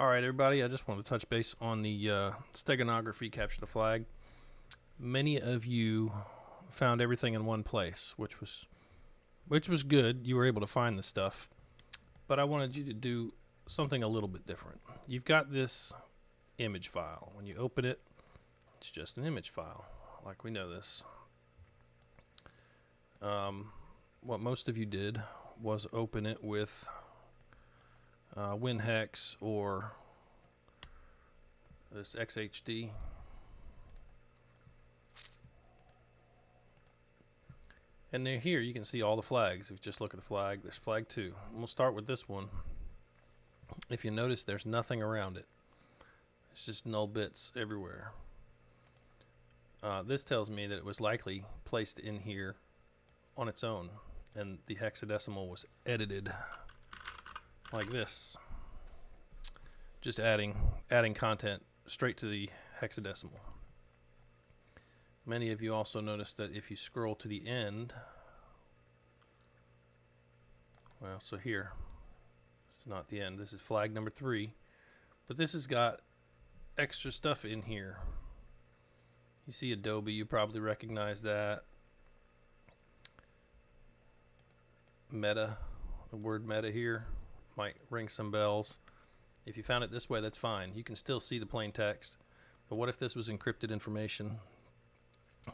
All right, everybody, I just want to touch base on the steganography capture the flag. Many of you found everything in one place, which was good. You were able to find the stuff, but I wanted you to do something a little bit different. You've got this image file. When you open it, it's just an image file, like we know this. What most of you did was open it with WinHex or this XHD. And here you can see all the flags. If you just look at the flag, there's flag 2. And we'll start with this one. If you notice, there's nothing around it. It's just null bits everywhere. This tells me that it was likely placed in here on its own, and the hexadecimal was edited like this, just adding content straight to the hexadecimal. Many of you also noticed that if you scroll to the end, well, so here, this is not the end, this is flag number 3, but this has got extra stuff in here. You see Adobe, you probably recognize that. Meta, the word meta here might ring some bells. If you found it this way, that's fine. You can still see the plain text. But what if this was encrypted information?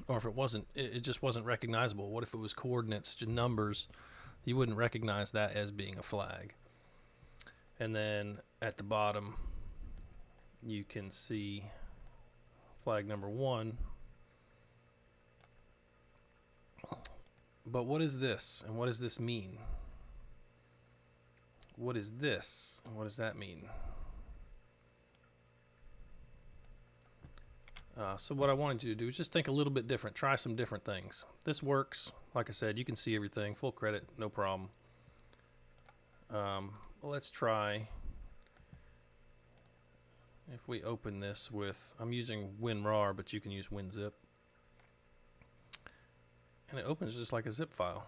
Or if it wasn't, it just wasn't recognizable. What if it was coordinates, numbers? You wouldn't recognize that as being a flag. And then at the bottom, you can see flag number 1. But what is this, and what does this mean? What is this, and what does that mean? So what I wanted you to do is just think a little bit different. Try some different things. This works. Like I said, you can see everything. Full credit, no problem. Well, let's try. If we open this with, I'm using WinRAR, but you can use WinZip. And it opens just like a zip file.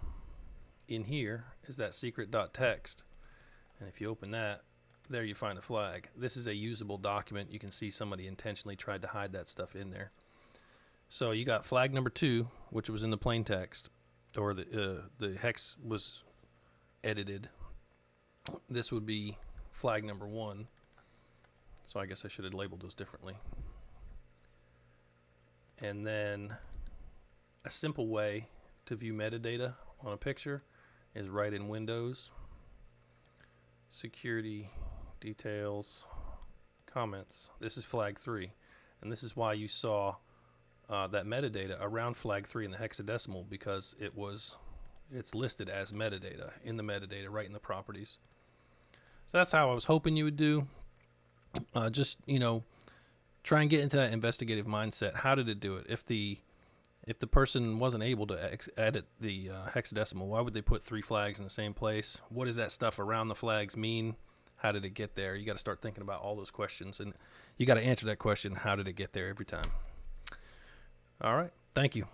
In here is that secret.txt. And if you open that, there you find a flag. This is a usable document. You can see somebody intentionally tried to hide that stuff in there. So you got flag number 2, which was in the plain text, or the hex was edited. This would be flag number 1. So I guess I should have labeled those differently. And then a simple way to view metadata on a picture is right in Windows, Security, Details, Comments. This is flag 3, and this is why you saw that metadata around flag 3 in the hexadecimal, because it's listed as metadata in the metadata right in the properties. So that's how I was hoping you would do. Just, try and get into that investigative mindset. How did it do it? If the person wasn't able to edit the hexadecimal, why would they put 3 flags in the same place? What does that stuff around the flags mean? How did it get there? You got to start thinking about all those questions, and you got to answer that question, how did it get there, every time. All right. Thank you.